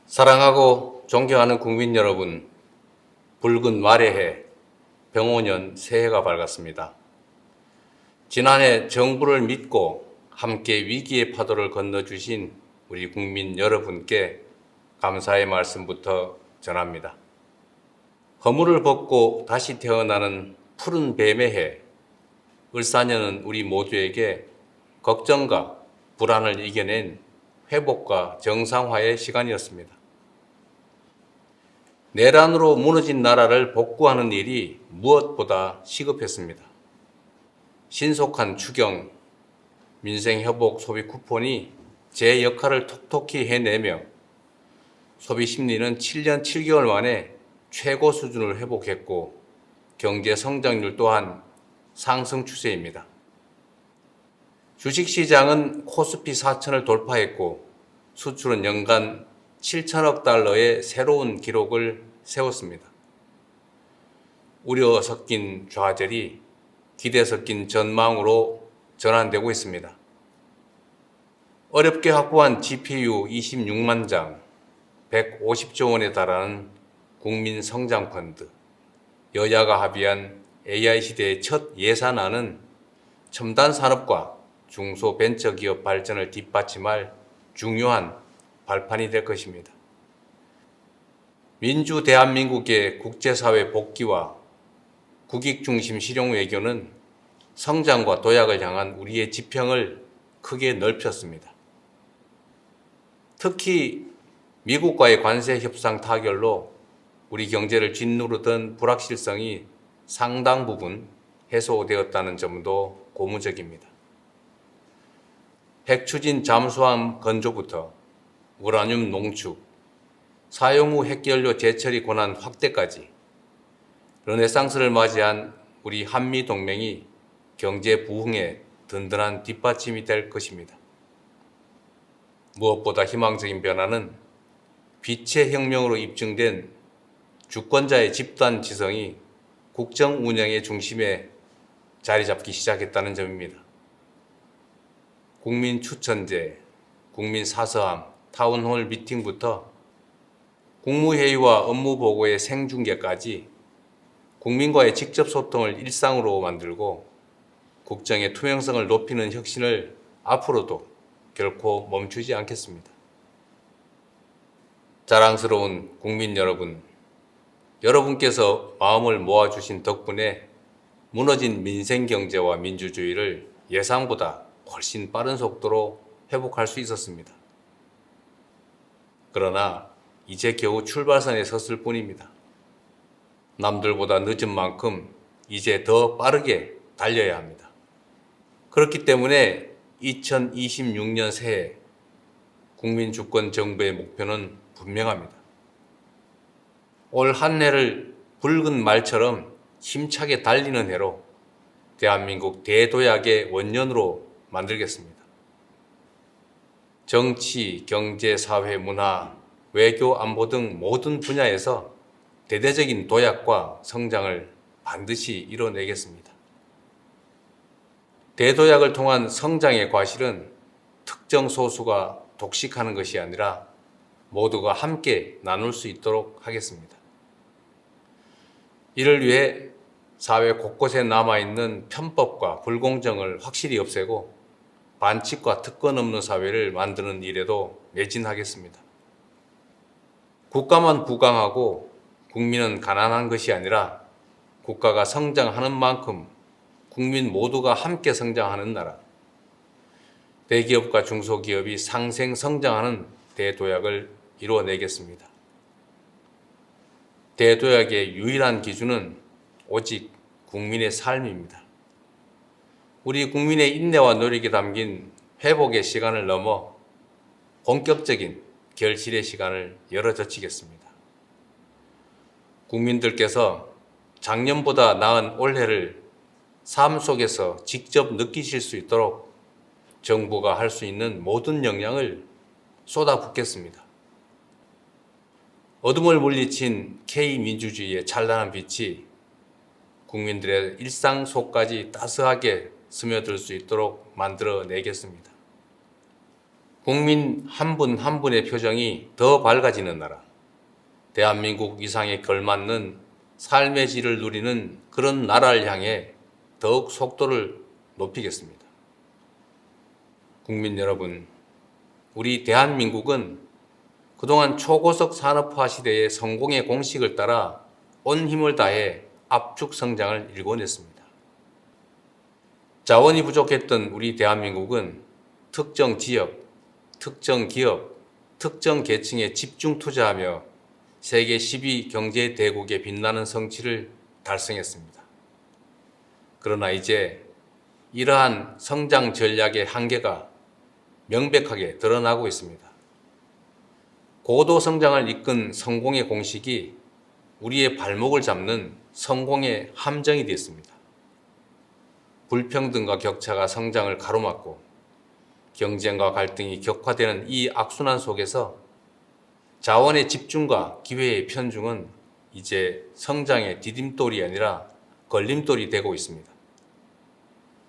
사랑하고 존경하는 국민 여러분, 붉은 말의 해, 병오년 새해가 밝았습니다. 지난해 정부를 믿고 함께 위기의 파도를 건너주신 우리 국민 여러분께 감사의 말씀부터 전합니다. 허물을 벗고 다시 태어나는 푸른 뱀의 해, 을사년은 우리 모두에게 걱정과 불안을 이겨낸 회복과 정상화의 시간이었습니다. 내란으로 무너진 나라를 복구하는 일이 무엇보다 시급했습니다. 신속한 추경, 민생회복 소비 쿠폰이 제 역할을 톡톡히 해내며 소비 심리는 7년 7개월 만에 최고 수준을 회복했고 경제 성장률 또한 상승 추세입니다. 주식시장은 코스피 4천을 돌파했고 수출은 연간 7천억 달러의 새로운 기록을 세웠습니다. 우려 섞인 좌절이 기대 섞인 전망으로 전환되고 있습니다. 어렵게 확보한 GPU 26만 장, 150조 원에 달하는 국민성장펀드, 여야가 합의한 AI 시대의 첫 예산안은 첨단 산업과 중소벤처기업 발전을 뒷받침할 중요한 발판이 될 것입니다. 민주 대한민국의 국제사회 복귀와 국익중심 실용 외교는 성장과 도약을 향한 우리의 지평을 크게 넓혔습니다. 특히 미국과의 관세 협상 타결로 우리 경제를 짓누르던 불확실성이 상당 부분 해소되었다는 점도 고무적입니다. 핵추진 잠수함 건조부터 우라늄 농축, 사용 후 핵연료 재처리 권한 확대까지 르네상스를 맞이한 우리 한미 동맹이 경제 부흥에 든든한 뒷받침이 될 것입니다. 무엇보다 희망적인 변화는 빛의 혁명으로 입증된 주권자의 집단 지성이 국정 운영의 중심에 자리 잡기 시작했다는 점입니다. 국민 추천제, 국민 사서함, 타운홀 미팅부터 국무회의와 업무보고의 생중계까지 국민과의 직접 소통을 일상으로 만들고 국정의 투명성을 높이는 혁신을 앞으로도 결코 멈추지 않겠습니다. 자랑스러운 국민 여러분, 여러분께서 마음을 모아주신 덕분에 무너진 민생경제와 민주주의를 예상보다 훨씬 빠른 속도로 회복할 수 있었습니다. 그러나 이제 겨우 출발선에 섰을 뿐입니다. 남들보다 늦은 만큼 이제 더 빠르게 달려야 합니다. 그렇기 때문에 2026년 새해 국민주권 정부의 목표는 분명합니다. 올 한 해를 붉은 말처럼 힘차게 달리는 해로 대한민국 대도약의 원년으로 만들겠습니다. 정치, 경제, 사회, 문화, 외교, 안보 등 모든 분야에서 대대적인 도약과 성장을 반드시 이뤄내겠습니다. 대도약을 통한 성장의 과실은 특정 소수가 독식하는 것이 아니라 모두가 함께 나눌 수 있도록 하겠습니다. 이를 위해 사회 곳곳에 남아있는 편법과 불공정을 확실히 없애고 반칙과 특권 없는 사회를 만드는 일에도 매진하겠습니다. 국가만 부강하고 국민은 가난한 것이 아니라 국가가 성장하는 만큼 국민 모두가 함께 성장하는 나라, 대기업과 중소기업이 상생 성장하는 대도약을 이루어내겠습니다. 대도약의 유일한 기준은 오직 국민의 삶입니다. 우리 국민의 인내와 노력이 담긴 회복의 시간을 넘어 본격적인 결실의 시간을 열어젖히겠습니다. 국민들께서 작년보다 나은 올해를 삶 속에서 직접 느끼실 수 있도록 정부가 할 수 있는 모든 역량을 쏟아붓겠습니다. 어둠을 물리친 K민주주의의 찬란한 빛이 국민들의 일상 속까지 따스하게 스며들 수 있도록 만들어내겠습니다. 국민 한 분 한 분의 표정이 더 밝아지는 나라, 대한민국 위상에 걸맞는 삶의 질을 누리는 그런 나라를 향해 더욱 속도를 높이겠습니다. 국민 여러분, 우리 대한민국은 그동안 초고속 산업화 시대의 성공의 공식을 따라 온 힘을 다해 압축 성장을 일궈냈습니다. 자원이 부족했던 우리 대한민국은 특정 지역, 특정 기업, 특정 계층에 집중 투자하며 세계 10위 경제 대국의 빛나는 성취를 달성했습니다. 그러나 이제 이러한 성장 전략의 한계가 명백하게 드러나고 있습니다. 고도 성장을 이끈 성공의 공식이 우리의 발목을 잡는 성공의 함정이 되었습니다. 불평등과 격차가 성장을 가로막고 경쟁과 갈등이 격화되는 이 악순환 속에서 자원의 집중과 기회의 편중은 이제 성장의 디딤돌이 아니라 걸림돌이 되고 있습니다.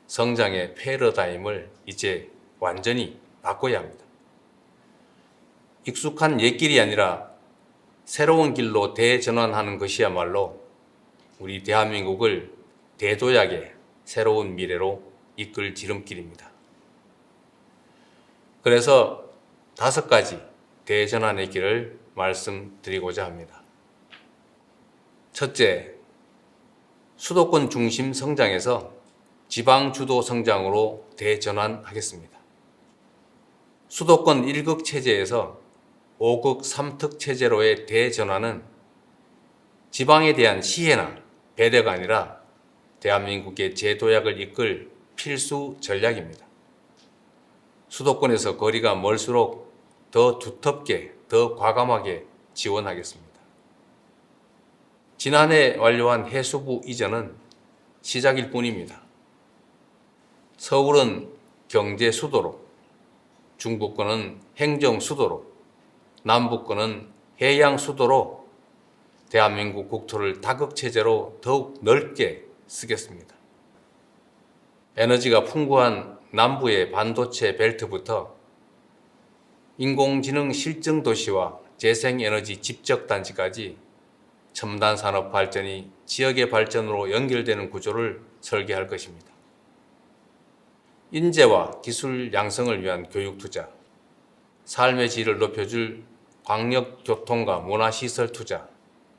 성장의 패러다임을 이제 완전히 바꿔야 합니다. 익숙한 옛길이 아니라 새로운 길로 대전환하는 것이야말로 우리 대한민국을 대도약의 새로운 미래로 이끌 지름길입니다. 그래서 5가지 대전환의 길을 말씀드리고자 합니다. 첫째, 수도권 중심 성장에서 지방 주도 성장으로 대전환하겠습니다. 수도권 1극 체제에서 5극 3특 체제로의 대전환은 지방에 대한 시혜나 배려가 아니라 대한민국의 재도약을 이끌 필수 전략입니다. 수도권에서 거리가 멀수록 더 두텁게, 더 과감하게 지원하겠습니다. 지난해 완료한 해수부 이전은 시작일 뿐입니다. 서울은 경제 수도로, 중부권은 행정 수도로, 남부권은 해양 수도로 대한민국 국토를 다극체제로 더욱 넓게 쓰겠습니다. 에너지가 풍부한 남부의 반도체 벨트부터 인공지능 실증 도시와 재생에너지 집적단지까지 첨단 산업 발전이 지역의 발전으로 연결되는 구조를 설계할 것입니다. 인재와 기술 양성을 위한 교육 투자, 삶의 질을 높여줄 광역교통과 문화시설 투자,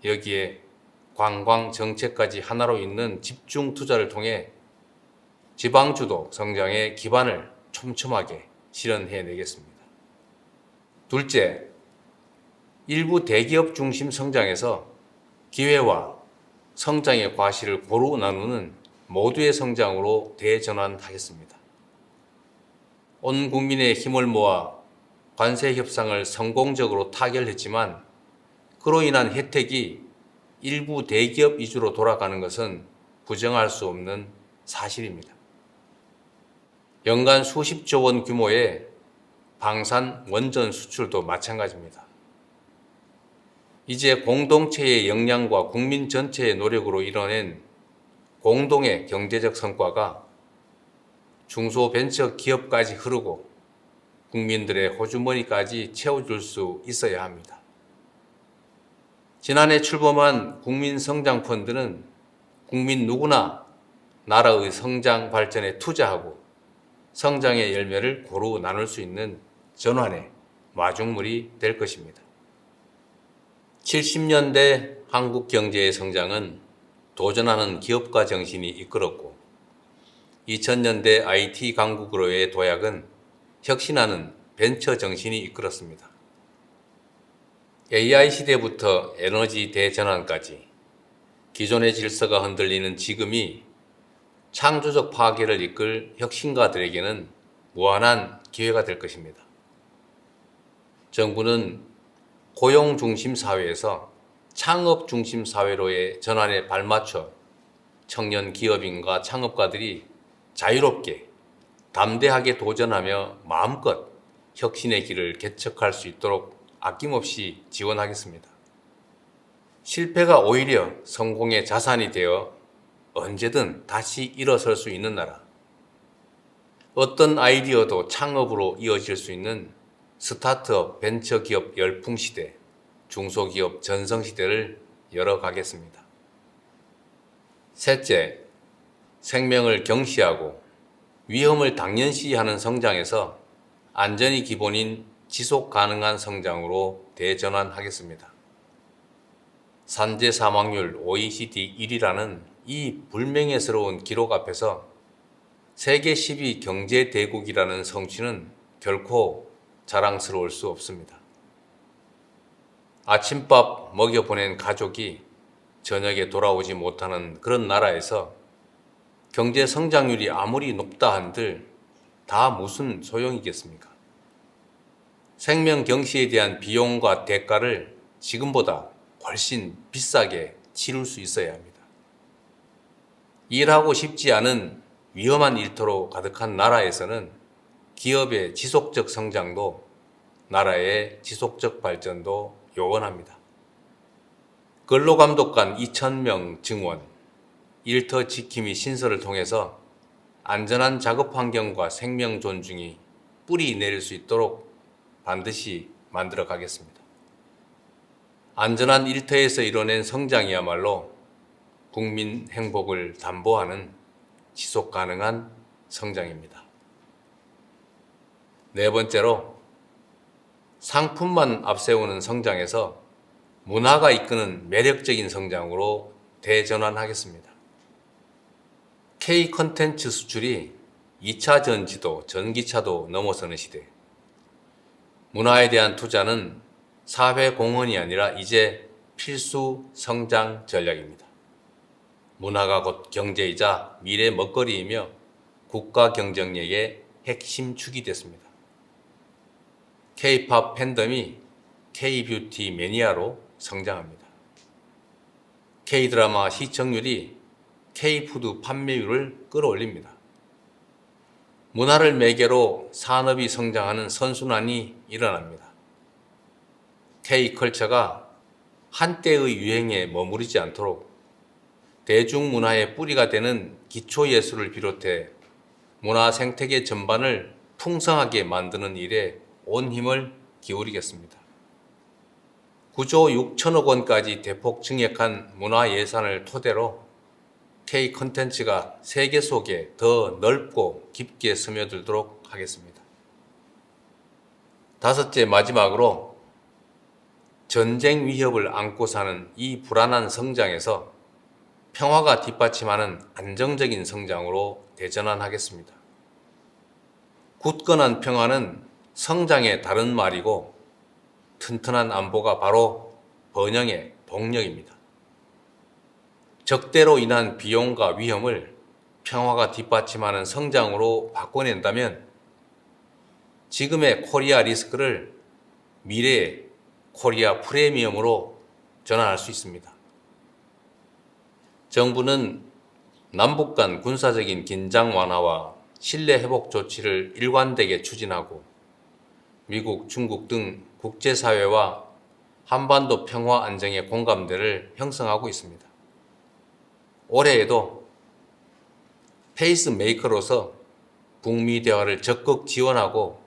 여기에 관광 정책까지 하나로 잇는 집중 투자를 통해 지방주도 성장의 기반을 촘촘하게 실현해내겠습니다. 둘째, 일부 대기업 중심 성장에서 기회와 성장의 과실을 고루 나누는 모두의 성장으로 대전환하겠습니다. 온 국민의 힘을 모아 관세 협상을 성공적으로 타결했지만 그로 인한 혜택이 일부 대기업 위주로 돌아가는 것은 부정할 수 없는 사실입니다. 연간 수십조 원 규모의 방산 원전 수출도 마찬가지입니다. 이제 공동체의 역량과 국민 전체의 노력으로 이뤄낸 공동의 경제적 성과가 중소벤처 기업까지 흐르고 국민들의 호주머니까지 채워줄 수 있어야 합니다. 지난해 출범한 국민성장펀드는 국민 누구나 나라의 성장 발전에 투자하고 성장의 열매를 고루 나눌 수 있는 전환의 마중물이 될 것입니다. 70년대 한국 경제의 성장은 도전하는 기업가 정신이 이끌었고 2000년대 IT 강국으로의 도약은 혁신하는 벤처 정신이 이끌었습니다. AI 시대부터 에너지 대전환까지 기존의 질서가 흔들리는 지금이 창조적 파괴를 이끌 혁신가들에게는 무한한 기회가 될 것입니다. 정부는 고용 중심 사회에서 창업 중심 사회로의 전환에 발맞춰 청년 기업인과 창업가들이 자유롭게 담대하게 도전하며 마음껏 혁신의 길을 개척할 수 있도록 아낌없이 지원하겠습니다. 실패가 오히려 성공의 자산이 되어 언제든 다시 일어설 수 있는 나라, 어떤 아이디어도 창업으로 이어질 수 있는 스타트업 벤처기업 열풍시대, 중소기업 전성시대를 열어가겠습니다. 셋째, 생명을 경시하고 위험을 당연시하는 성장에서 안전이 기본인 지속 가능한 성장으로 대전환하겠습니다. 산재 사망률 OECD 1위라는 이 불명예스러운 기록 앞에서 세계 10위 경제 대국이라는 성취는 결코 자랑스러울 수 없습니다. 아침밥 먹여보낸 가족이 저녁에 돌아오지 못하는 그런 나라에서 경제 성장률이 아무리 높다 한들 다 무슨 소용이겠습니까? 생명 경시에 대한 비용과 대가를 지금보다 훨씬 비싸게 치를 수 있어야 합니다. 일하고 싶지 않은 위험한 일터로 가득한 나라에서는 기업의 지속적 성장도 나라의 지속적 발전도 요원합니다. 근로감독관 2,000명 증원, 일터 지킴이 신설을 통해서 안전한 작업 환경과 생명 존중이 뿌리 내릴 수 있도록 반드시 만들어 가겠습니다. 안전한 일터에서 이뤄낸 성장이야말로 국민 행복을 담보하는 지속 가능한 성장입니다. 네 번째로, 상품만 앞세우는 성장에서 문화가 이끄는 매력적인 성장으로 대전환하겠습니다. K 콘텐츠 수출이 2차 전지도 전기차도 넘어서는 시대. 문화에 대한 투자는 사회 공헌이 아니라 이제 필수 성장 전략입니다. 문화가 곧 경제이자 미래 먹거리이며 국가 경쟁력의 핵심 축이 됐습니다. K-팝 팬덤이 K-뷰티 매니아로 성장합니다. K-드라마 시청률이 K-푸드 판매율을 끌어올립니다. 문화를 매개로 산업이 성장하는 선순환이 일어납니다. K-컬처가 한때의 유행에 머무르지 않도록 대중문화의 뿌리가 되는 기초예술을 비롯해 문화 생태계 전반을 풍성하게 만드는 일에 온 힘을 기울이겠습니다. 9조 6천억 원까지 대폭 증액한 문화예산을 토대로 K 콘텐츠가 세계 속에 더 넓고 깊게 스며들도록 하겠습니다. 다섯째, 마지막으로 전쟁 위협을 안고 사는 이 불안한 성장에서 평화가 뒷받침하는 안정적인 성장으로 대전환하겠습니다. 굳건한 평화는 성장의 다른 말이고 튼튼한 안보가 바로 번영의 동력입니다. 적대로 인한 비용과 위험을 평화가 뒷받침하는 성장으로 바꿔낸다면 지금의 코리아 리스크를 미래의 코리아 프리미엄으로 전환할 수 있습니다. 정부는 남북 간 군사적인 긴장 완화와 신뢰 회복 조치를 일관되게 추진하고 미국, 중국 등 국제사회와 한반도 평화 안정의 공감대를 형성하고 있습니다. 올해에도 페이스메이커로서 북미 대화를 적극 지원하고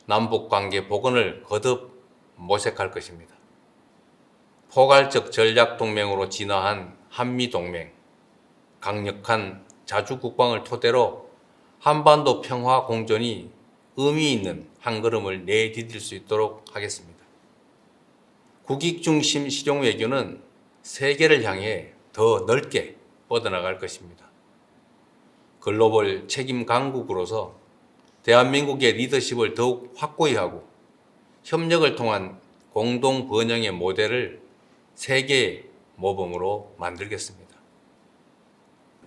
남북 관계 복원을 거듭 모색할 것입니다. 포괄적 전략 동맹으로 진화한 한미 동맹, 강력한 자주 국방을 토대로 한반도 평화 공존이 의미 있는 한 걸음을 내디딜 수 있도록 하겠습니다. 국익 중심 실용 외교는 세계를 향해 더 넓게 뻗어나갈 것입니다. 글로벌 책임 강국으로서 대한민국의 리더십을 더욱 확고히 하고 협력을 통한 공동 번영의 모델을 세계의 모범으로 만들겠습니다.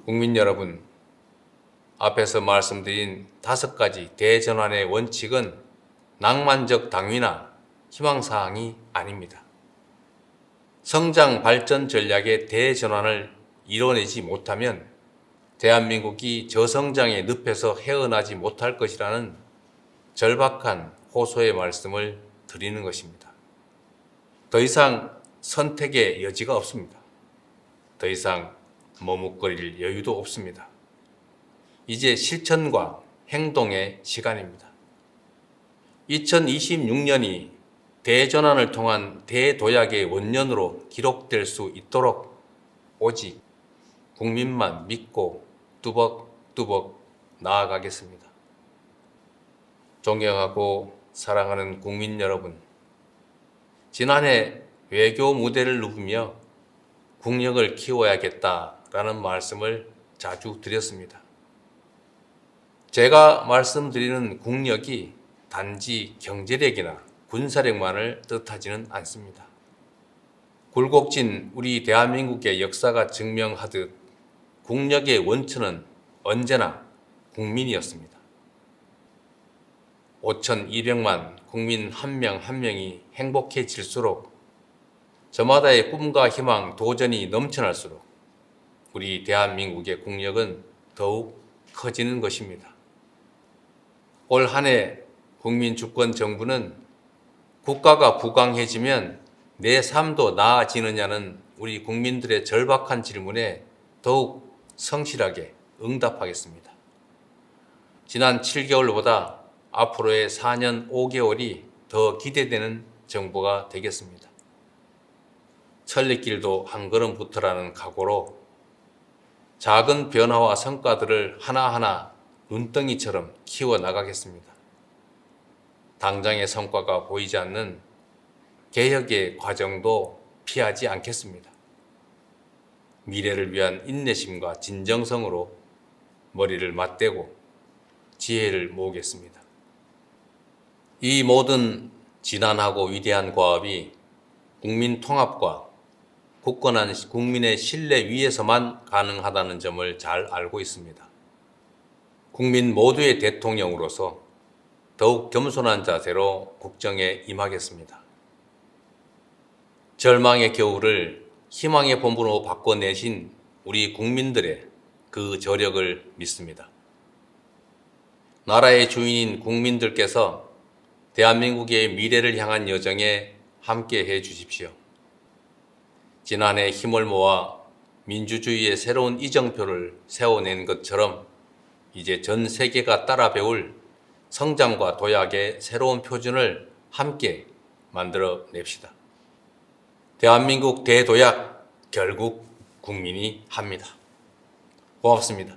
국민 여러분, 앞에서 말씀드린 5가지 대전환의 원칙은 낭만적 당위나 희망사항이 아닙니다. 성장 발전 전략의 대전환을 이뤄내지 못하면 대한민국이 저성장의 늪에서 헤어나지 못할 것이라는 절박한 호소의 말씀을 드리는 것입니다. 더 이상 선택의 여지가 없습니다. 더 이상 머뭇거릴 여유도 없습니다. 이제 실천과 행동의 시간입니다. 2026년이 대전환을 통한 대도약의 원년으로 기록될 수 있도록 오직 국민만 믿고 뚜벅뚜벅 나아가겠습니다. 존경하고 사랑하는 국민 여러분, 지난해 외교 무대를 누비며 국력을 키워야겠다라는 말씀을 자주 드렸습니다. 제가 말씀드리는 국력이 단지 경제력이나 군사력만을 뜻하지는 않습니다. 굴곡진 우리 대한민국의 역사가 증명하듯 국력의 원천은 언제나 국민이었습니다. 5,200만 국민 한 명 한 명이 행복해질수록 저마다의 꿈과 희망, 도전이 넘쳐날수록 우리 대한민국의 국력은 더욱 커지는 것입니다. 올 한 해 국민주권정부는 국가가 부강해지면 내 삶도 나아지느냐는 우리 국민들의 절박한 질문에 더욱 성실하게 응답하겠습니다. 지난 7개월보다 앞으로의 4년 5개월이 더 기대되는 정부가 되겠습니다. 천리길도 한 걸음부터라는 각오로 작은 변화와 성과들을 하나하나 눈덩이처럼 키워나가겠습니다. 당장의 성과가 보이지 않는 개혁의 과정도 피하지 않겠습니다. 미래를 위한 인내심과 진정성으로 머리를 맞대고 지혜를 모으겠습니다. 이 모든 지난하고 위대한 과업이 국민 통합과 굳건한 국민의 신뢰 위에서만 가능하다는 점을 잘 알고 있습니다. 국민 모두의 대통령으로서 더욱 겸손한 자세로 국정에 임하겠습니다. 절망의 겨울을 희망의 봄으로 바꿔내신 우리 국민들의 그 저력을 믿습니다. 나라의 주인인 국민들께서 대한민국의 미래를 향한 여정에 함께해 주십시오. 지난해 힘을 모아 민주주의의 새로운 이정표를 세워낸 것처럼 이제 전 세계가 따라 배울 성장과 도약의 새로운 표준을 함께 만들어 냅시다. 대한민국 대도약 결국 국민이 합니다. 고맙습니다.